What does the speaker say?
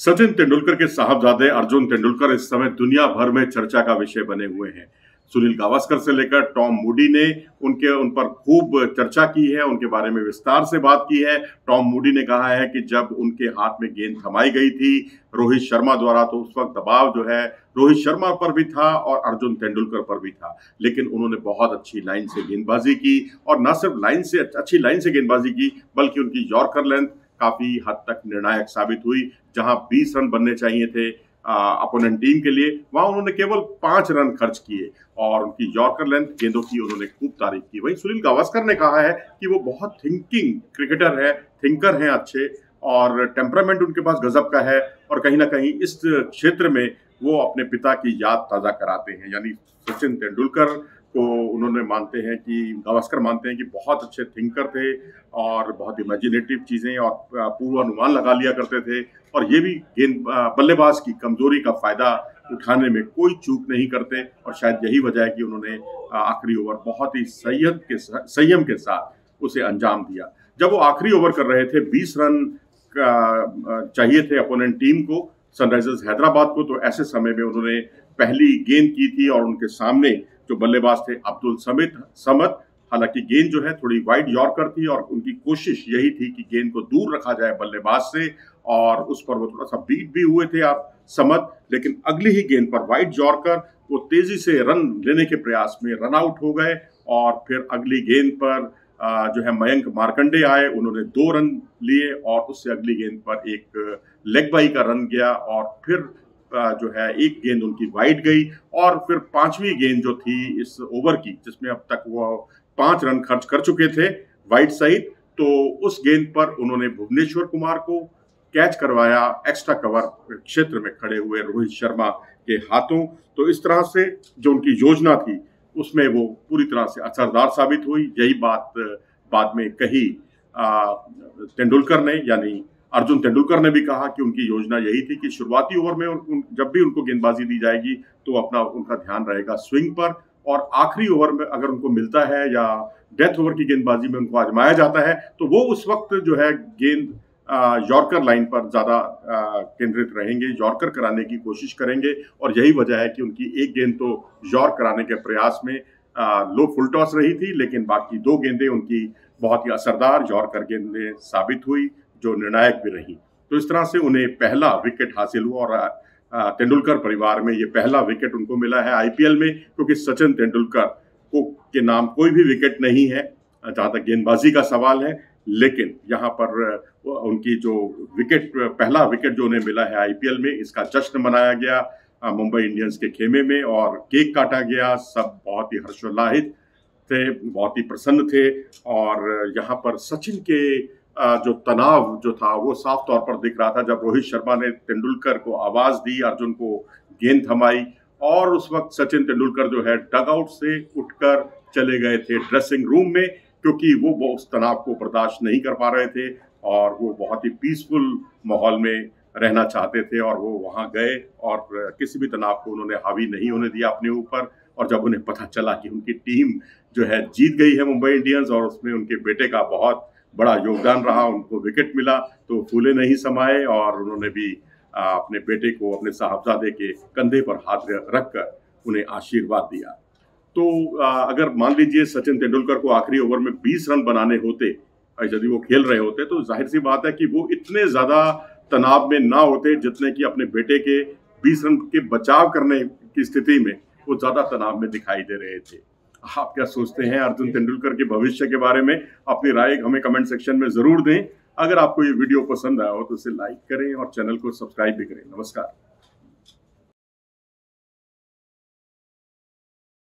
सचिन तेंदुलकर के साहबजादे अर्जुन तेंदुलकर इस समय दुनिया भर में चर्चा का विषय बने हुए हैं। सुनील गावस्कर से लेकर टॉम मूडी ने उन पर खूब चर्चा की है, उनके बारे में विस्तार से बात की है। टॉम मूडी ने कहा है कि जब उनके हाथ में गेंद थमाई गई थी रोहित शर्मा द्वारा, तो उस वक्त दबाव जो है रोहित शर्मा पर भी था और अर्जुन तेंदुलकर पर भी था, लेकिन उन्होंने बहुत अच्छी लाइन से गेंदबाजी की और न सिर्फ अच्छी लाइन से गेंदबाजी की बल्कि उनकी यॉर्कर लेंथ काफी हद तक निर्णायक साबित हुई। जहां 20 रन बनने चाहिए थे अपोनेंट टीम के लिए, वहां उन्होंने केवल 5 रन खर्च किए और उनकी यॉर्कर लेंथ गेंदों की उन्होंने खूब तारीफ की। वहीं सुनील गावस्कर ने कहा है कि वो बहुत थिंकिंग क्रिकेटर है, थिंकर हैं अच्छे, और टेम्परामेंट उनके पास गजब का है और कहीं ना कहीं इस क्षेत्र में वो अपने पिता की याद ताजा कराते हैं। यानी सचिन तेंदुलकर को उन्होंने मानते हैं कि गावस्कर मानते हैं कि बहुत अच्छे थिंकर थे और बहुत इमेजिनेटिव चीजें और पूर्वानुमान लगा लिया करते थे, और ये भी बल्लेबाज की कमजोरी का फायदा उठाने में कोई चूक नहीं करते। और शायद यही वजह है कि उन्होंने आखिरी ओवर बहुत ही संयम के साथ उसे अंजाम दिया। जब वो आखिरी ओवर कर रहे थे, 20 रन चाहिए थे अपोनेंट टीम को, सनराइजर्स हैदराबाद को, तो ऐसे समय में उन्होंने पहली गेंद की थी और उनके सामने जो बल्लेबाज थे अब्दुल समद, हालांकि गेंद जो है थोड़ी वाइड यॉर्कर थी और उनकी कोशिश यही थी कि गेंद को दूर रखा जाए बल्लेबाज से, और उस पर वो थोड़ा सा बीट भी हुए थे आप समद, लेकिन अगली ही गेंद पर वाइड यॉर्कर वो तेजी से रन लेने के प्रयास में रन आउट हो गए। और फिर अगली गेंद पर जो है मयंक मार्कंडे आए, उन्होंने 2 रन लिए और उससे अगली गेंद पर एक लेग बाई का रन गया और फिर जो है एक गेंद उनकी वाइड गई। और फिर 5वीं गेंद जो थी इस ओवर की, जिसमें अब तक वो 5 रन खर्च कर चुके थे वाइड साइड, तो उस गेंद पर उन्होंने भुवनेश्वर कुमार को कैच करवाया एक्स्ट्रा कवर क्षेत्र में खड़े हुए रोहित शर्मा के हाथों। तो इस तरह से जो उनकी योजना थी उसमें वो पूरी तरह से असरदार साबित हुई। यही बात बाद में कही तेंदुलकर ने, यानी अर्जुन तेंदुलकर ने भी कहा कि उनकी योजना यही थी कि शुरुआती ओवर में जब भी उनको गेंदबाजी दी जाएगी तो उनका ध्यान रहेगा स्विंग पर, और आखिरी ओवर में अगर उनको मिलता है या डेथ ओवर की गेंदबाजी में उनको आजमाया जाता है तो वो उस वक्त जो है गेंद यॉर्कर लाइन पर ज्यादा केंद्रित रहेंगे, यॉर्कर कराने की कोशिश करेंगे। और यही वजह है कि उनकी एक गेंद तो यॉर्क कराने के प्रयास में लो फुल टॉस रही थी, लेकिन बाकी 2 गेंदें उनकी बहुत ही असरदार यॉर्कर गेंदें साबित हुई जो निर्णायक भी रही। तो इस तरह से उन्हें पहला विकेट हासिल हुआ और तेंदुलकर परिवार में ये पहला विकेट उनको मिला है आईपीएल में, क्योंकि सचिन तेंदुलकर के नाम कोई भी विकेट नहीं है जहां तक गेंदबाजी का सवाल है, लेकिन यहाँ पर उनकी जो पहला विकेट जो उन्हें मिला है आईपीएल में, इसका जश्न मनाया गया मुंबई इंडियंस के खेमे में और केक काटा गया। सब बहुत ही हर्षोल्लाहित थे, बहुत ही प्रसन्न थे, और यहाँ पर सचिन के जो तनाव जो था वो साफ तौर पर दिख रहा था जब रोहित शर्मा ने तेंदुलकर को आवाज दी, अर्जुन को गेंद थमाई, और उस वक्त सचिन तेंदुलकर जो है डगआउट से उठकर चले गए थे ड्रेसिंग रूम में, क्योंकि वो उस तनाव को बर्दाश्त नहीं कर पा रहे थे और वो बहुत ही पीसफुल माहौल में रहना चाहते थे। और वो वहां गए और किसी भी तनाव को उन्होंने हावी नहीं होने दिया अपने ऊपर। और जब उन्हें पता चला कि उनकी टीम जो है जीत गई है मुंबई इंडियंस और उसमें उनके बेटे का बहुत बड़ा योगदान रहा, उनको विकेट मिला, तो फूले नहीं समाये और उन्होंने भी अपने बेटे को अपने साहबजादे के कंधे पर हाथ रखकर उन्हें आशीर्वाद दिया। तो अगर मान लीजिए सचिन तेंदुलकर को आखिरी ओवर में 20 रन बनाने होते, यदि वो खेल रहे होते, तो जाहिर सी बात है कि वो इतने ज्यादा तनाव में ना होते जितने कि अपने बेटे के 20 रन के बचाव करने की स्थिति में वो ज्यादा तनाव में दिखाई दे रहे थे। आप क्या सोचते हैं अर्जुन तेंदुलकर के भविष्य के बारे में? अपनी राय हमें कमेंट सेक्शन में जरूर दें। अगर आपको ये वीडियो पसंद आया हो तो इसे लाइक करें और चैनल को सब्सक्राइब भी करें। नमस्कार।